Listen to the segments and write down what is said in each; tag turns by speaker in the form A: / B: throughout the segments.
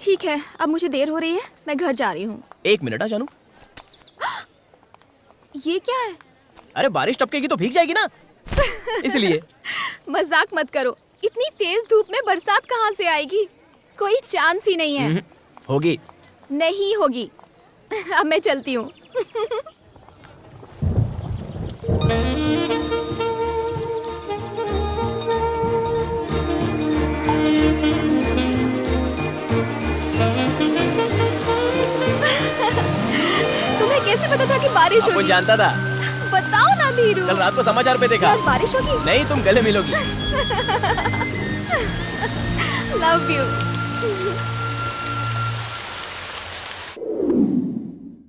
A: ठीक है, अब मुझे देर हो रही है, मैं घर जा रही हूँ।
B: 1 मिनट जानू।
A: ये क्या है?
B: अरे बारिश टपकेगी तो भीग जाएगी ना इसलिए।
A: मजाक मत करो, इतनी तेज धूप में बरसात कहाँ से आएगी? कोई चांस ही नहीं है।
B: होगी।
A: नहीं होगी। अब मैं चलती हूँ। तुम्हें कैसे पता था कि बारिश होगी?
B: जानता था।
A: बताओ ना धीरू।
B: कल रात को समाचार पे देखा।
A: आज बारिश होगी?
B: नहीं, तुम गले मिलोगी।
A: Love you.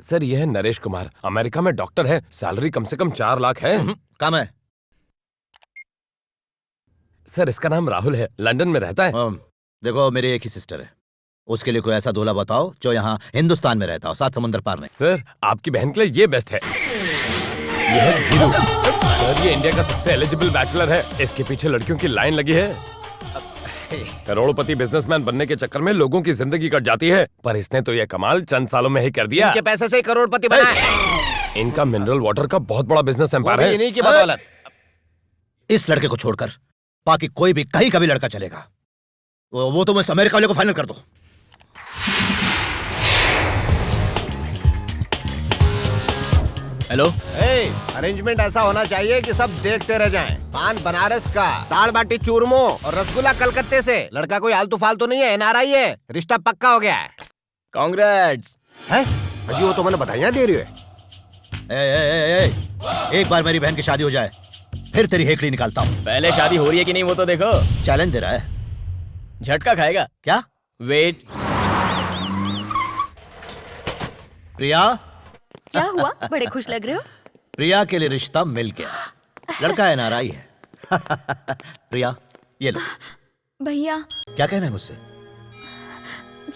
C: सर, ये है नरेश कुमार, अमेरिका में डॉक्टर है, सैलरी कम से कम 4 लाख है।
D: काम है।
C: सर, इसका नाम राहुल है, लंदन में रहता है।
D: देखो, मेरी एक ही सिस्टर है, उसके लिए कोई ऐसा दूल्हा बताओ जो यहाँ हिंदुस्तान में रहता हो, 7 समुंदर पार नहीं।
C: सर, आपकी बहन के लिए ये बेस्ट है। ये है धीरू। सर, ये इंडिया का सबसे एलिजिबल बैचलर है, इसके पीछे लड़कियों की लाइन लगी है। करोड़पति बिजनेसमैन बनने के चक्कर में लोगों की जिंदगी कट जाती है, पर इसने तो ये कमाल चंद सालों में ही कर दिया।
D: इनके पैसे से ही करोड़पति बना है।
C: इनका मिनरल वाटर का बहुत बड़ा बिजनेस एम्पायर है।
D: इन्हीं की बदौलत। इस लड़के को छोड़कर बाकी कोई भी कहीं का भी लड़का चलेगा। वो तुम इस अमेरिका वाले को फाइनल कर दो।
B: हेलो।
E: अरेंजमेंट ऐसा होना चाहिए कि सब देखते रह जाएं। पान बनारस का, दाल बाटी चूरमो और रसगुल्ला कलकत्ते से। लड़का कोई आलतू फालतू नहीं है, एनआरआई है, रिश्ता पक्का हो गया है।
B: कांग्रेट्स।
E: हैं? अजी वो तो मैंने बधाइयाँ दे रही है।
D: एक बार मेरी बहन की शादी हो जाए, फिर तेरी हेकड़ी निकालता हूँ।
B: पहले शादी हो रही है कि नहीं वो तो देखो।
D: चैलेंज दे रहा है।
B: झटका खाएगा
D: क्या?
B: वेट।
D: प्रिया।
A: क्या हुआ? बड़े खुश लग रहे हो।
D: प्रिया के लिए रिश्ता मिल गया, लड़का एनआरआई है। प्रिया, ये लो।
A: भैया,
D: क्या कहना है मुझसे?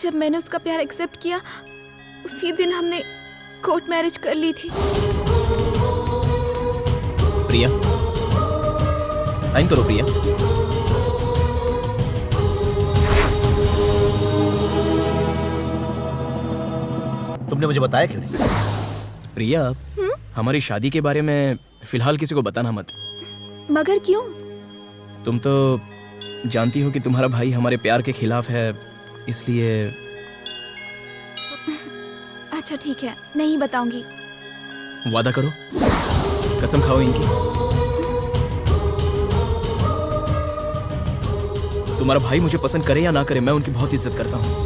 A: जब मैंने उसका प्यार एक्सेप्ट किया, उसी दिन हमने कोर्ट मैरिज कर ली थी।
B: प्रिया, साइन करो प्रिया।
D: तुमने मुझे बताया क्यों नहीं?
B: प्रिया, हमारी शादी के बारे में फिलहाल किसी को बताना मत।
A: मगर क्यों?
B: तुम तो जानती हो कि तुम्हारा भाई हमारे प्यार के खिलाफ है, इसलिए।
A: अच्छा ठीक है, नहीं बताऊंगी।
B: वादा करो, कसम खाओ इनकी। तुम्हारा भाई मुझे पसंद करे या ना करे, मैं उनकी बहुत इज्जत करता हूँ।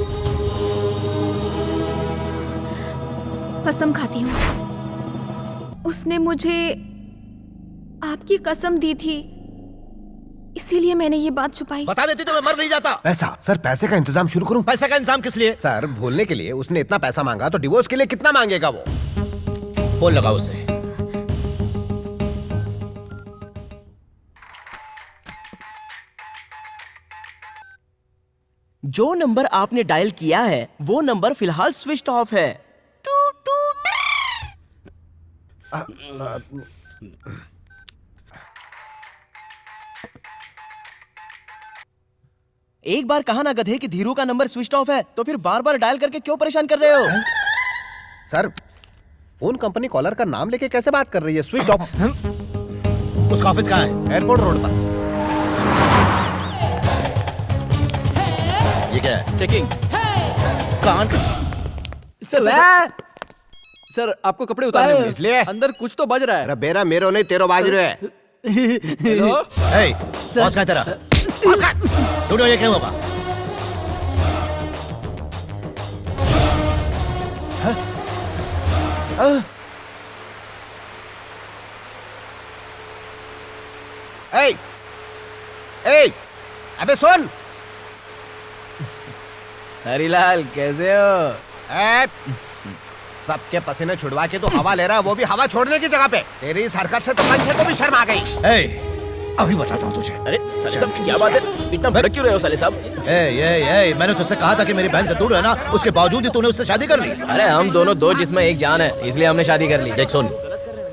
A: कसम खाती हूँ। उसने मुझे आपकी कसम दी थी, इसीलिए मैंने ये बात छुपाई।
D: बता देती तो मैं मर नहीं जाता।
E: पैसा? सर, पैसे का इंतजाम शुरू करूं?
D: पैसे का इंतजाम किस लिए?
E: सर, भूलने के लिए। उसने इतना पैसा मांगा तो डिवोर्स के लिए कितना मांगेगा वो?
D: फोन लगाओ उसे।
B: जो नंबर आपने डायल किया है वो नंबर फिलहाल स्विच ऑफ है। एक बार कहा ना गधे कि धीरू का नंबर स्विच ऑफ है, तो फिर बार बार डायल करके क्यों परेशान कर रहे हो?
E: सर, फोन कंपनी कॉलर का नाम लेके कैसे बात कर रही है? Switch off.
D: उसका ऑफिस कहाँ है?
E: एयरपोर्ट रोड पर।
D: ये क्या है?
B: चेकिंग।
D: कान।
F: सर, आपको कपड़े उतारने होंगे।
E: इसलिए
F: अंदर कुछ तो बज रहा है।
E: अरे बेरा मेरो नहीं तेरो बाज रहे है।
D: बॉस का तेरा ढूंढो, ये क्या होगा?
E: अबे सुन।
B: हरीलाल कैसे हो?
E: सबके पसीने छुड़वा के तो हवा ले रहा है, वो भी हवा छोड़ने की जगह पे। तेरी इस हरकत से तो पंखे को भी शर्म आ गई।
D: अभी बताता हूँ तुझे।
B: अरे साले साहब, क्या बात है? इतना भड़क क्यों रहे हो साले साहब?
D: मैंने तुझसे कहा था कि मेरी बहन से दूर रहना, उसके बावजूद ही तूने उससे शादी कर ली।
B: अरे हम दोनों दो जिसमें एक जान है, इसलिए हमने शादी कर ली।
D: देख सुन,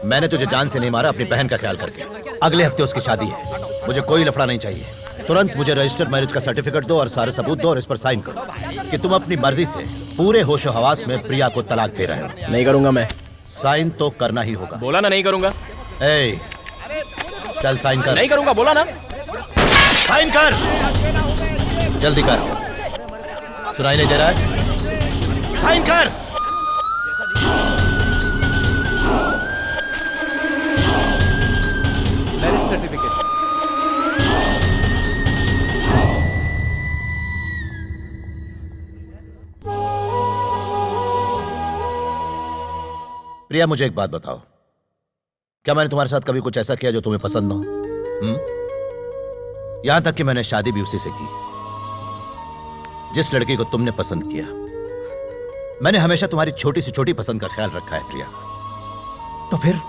D: मैंने तुझे जान से नहीं मारा, अपनी बहन का ख्याल करके। अगले हफ्ते उसकी शादी है, मुझे कोई लफड़ा नहीं चाहिए। तुरंत मुझे रजिस्टर्ड मैरिज का सर्टिफिकेट दो और सारे सबूत दो और इस पर साइन करो कि तुम अपनी मर्जी से पूरे होशो हवास में प्रिया को तलाक दे रहे हो।
B: नहीं करूंगा मैं।
D: साइन तो करना ही होगा।
B: बोला ना नहीं करूंगा।
D: ए, चल साइन कर।
B: नहीं करूंगा बोला ना।
D: साइन कर, जल्दी कर। सुनाई नहीं दे रहा है? साइन कर।
F: Marriage certificate.
D: प्रिया, मुझे एक बात बताओ, क्या मैंने तुम्हारे साथ कभी कुछ ऐसा किया जो तुम्हें पसंद ना हो? यहां तक कि मैंने शादी भी उसी से की जिस लड़की को तुमने पसंद किया। मैंने हमेशा तुम्हारी छोटी से छोटी पसंद का ख्याल रखा है प्रिया। तो फिर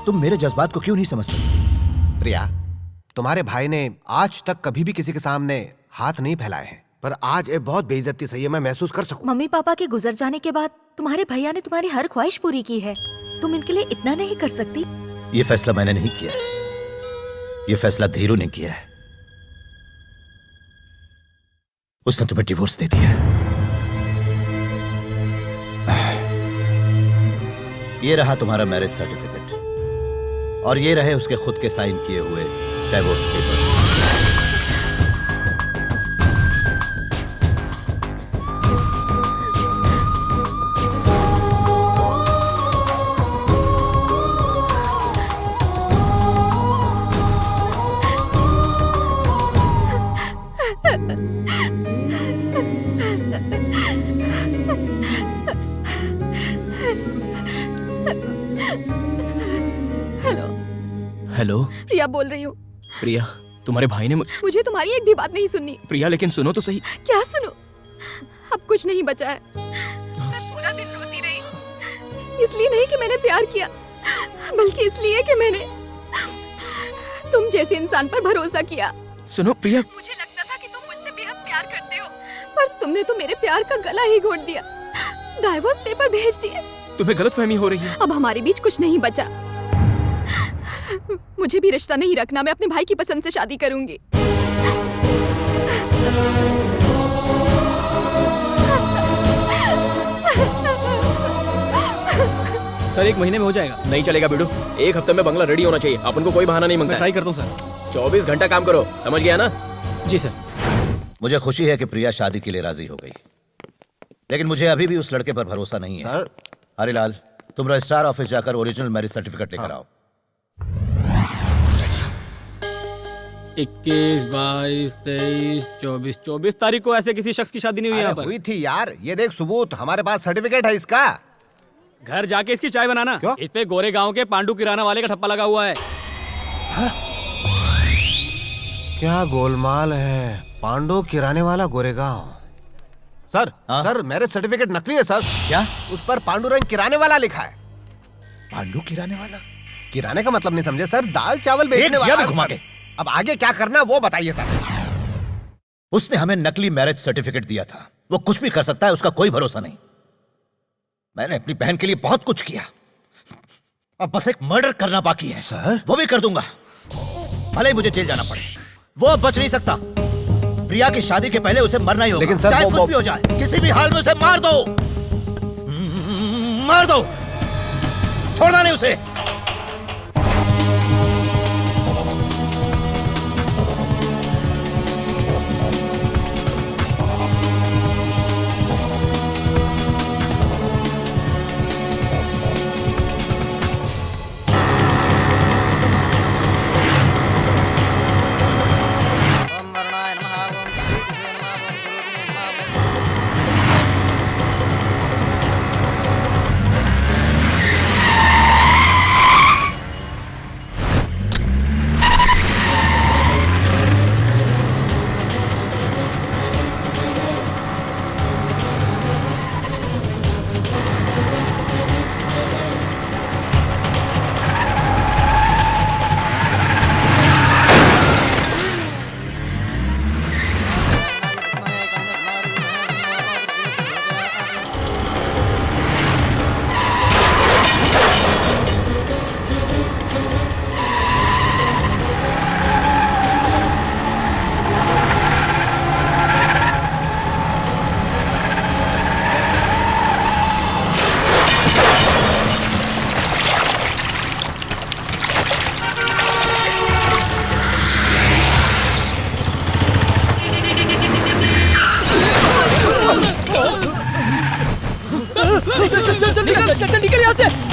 D: तुम मेरे जज्बात को क्यों नहीं समझ सकती?
E: प्रिया, तुम्हारे भाई ने आज तक कभी भी किसी के सामने हाथ नहीं फैलाए हैं, पर आज ये बहुत बेइज्जती सही है, मैं महसूस कर सकूं।
G: मम्मी पापा के गुजर जाने के बाद तुम्हारे भैया ने तुम्हारी हर ख्वाहिश पूरी की है। तुम इनके लिए इतना नहीं कर सकती?
D: यह फैसला मैंने नहीं किया, यह फैसला धीरू ने किया है। उसने तुम्हें डिवोर्स दे दिया। ये रहा तुम्हारा मैरिज सर्टिफिकेट और ये रहे उसके खुद के साइन किए हुए डिवोर्स पेपर।
B: हेलो
A: प्रिया बोल रही हूँ।
B: प्रिया, तुम्हारे भाई ने
A: मुझे तुम्हारी एक भी बात नहीं सुननी।
B: प्रिया लेकिन सुनो तो सही।
A: क्या सुनो? अब कुछ नहीं बचा है। मैं पूरा दिन रोती रही, इसलिए नहीं कि मैंने प्यार किया, बल्कि इसलिए कि मैंने तुम जैसे इंसान पर भरोसा किया।
B: सुनो प्रिया,
A: मुझे लगता था कि तुम मुझसे बेहद प्यार करते हो, पर तुमने तो मेरे प्यार का गला ही घोट दिया। डाइवोर्स पेपर भेज दिए।
B: तुम्हें गलतफहमी हो रही है।
A: अब हमारे बीच कुछ नहीं बचा। मुझे भी रिश्ता नहीं रखना, मैं अपने भाई की पसंद से शादी करूंगी।
B: सर 1 महीने में हो जाएगा। नहीं चलेगा बिडू, 1 हफ्ते में बंगला रेडी होना चाहिए। अपन को कोई बहाना नहीं मांगता। ट्राई करता हूँ सर। 24 घंटा काम करो, समझ गया ना? जी सर।
D: मुझे खुशी है कि प्रिया शादी के लिए राजी हो गई, लेकिन मुझे अभी भी उस लड़के पर भरोसा नहीं है।
E: सर,
D: हरिलाल, तुम रजिस्ट्रार ऑफिस जाकर ओरिजिनल मैरिज सर्टिफिकेट लेकर आओ।
H: 21, 22, 23, 24 तारीख को ऐसे किसी शख्स की शादी नहीं हुई यहाँ
E: अरे
H: पर।
E: हुई थी यार, ये देख सबूत, हमारे पास सर्टिफिकेट है इसका।
H: घर जाके इसकी चाय बनाना।
E: क्यों?
H: इस पे गोरे गांव के पांडू किराना वाले का ठप्पा लगा हुआ है।
E: क्या गोलमाल है? पांडु किराने वाला गोरेगांव। सर,
D: हाँ?
E: सर मैरिज सर्टिफिकेट नकली है सर।
D: क्या?
E: उस पर पांडुरंग किराने वाला लिखा है।
D: पांडु किराने वाला?
E: किराने का मतलब नहीं समझे सर? दाल चावल बेचने
D: एक दिया
E: वाला।
D: ना घुमा के।
E: अब आगे क्या करना वो बताइए सर।
D: उसने हमें नकली मैरिज सर्टिफिकेट दिया था, वो कुछ भी कर सकता है, उसका कोई भरोसा नहीं। मैंने अपनी बहन के लिए बहुत कुछ किया, अब बस एक मर्डर करना बाकी है।
E: सर?
D: वो भी कर दूंगा, भले ही मुझे जेल जाना पड़े। वो अब बच नहीं सकता। प्रिया की शादी के पहले उसे मरना ही होगा।
E: लेकिन सर,
D: चाहे
E: वो-
D: कुछ भी हो जाए, किसी भी हाल में उसे मार दो। मार दो, छोड़ना नहीं उसे।
H: चल चल चल निकल यहाँ से।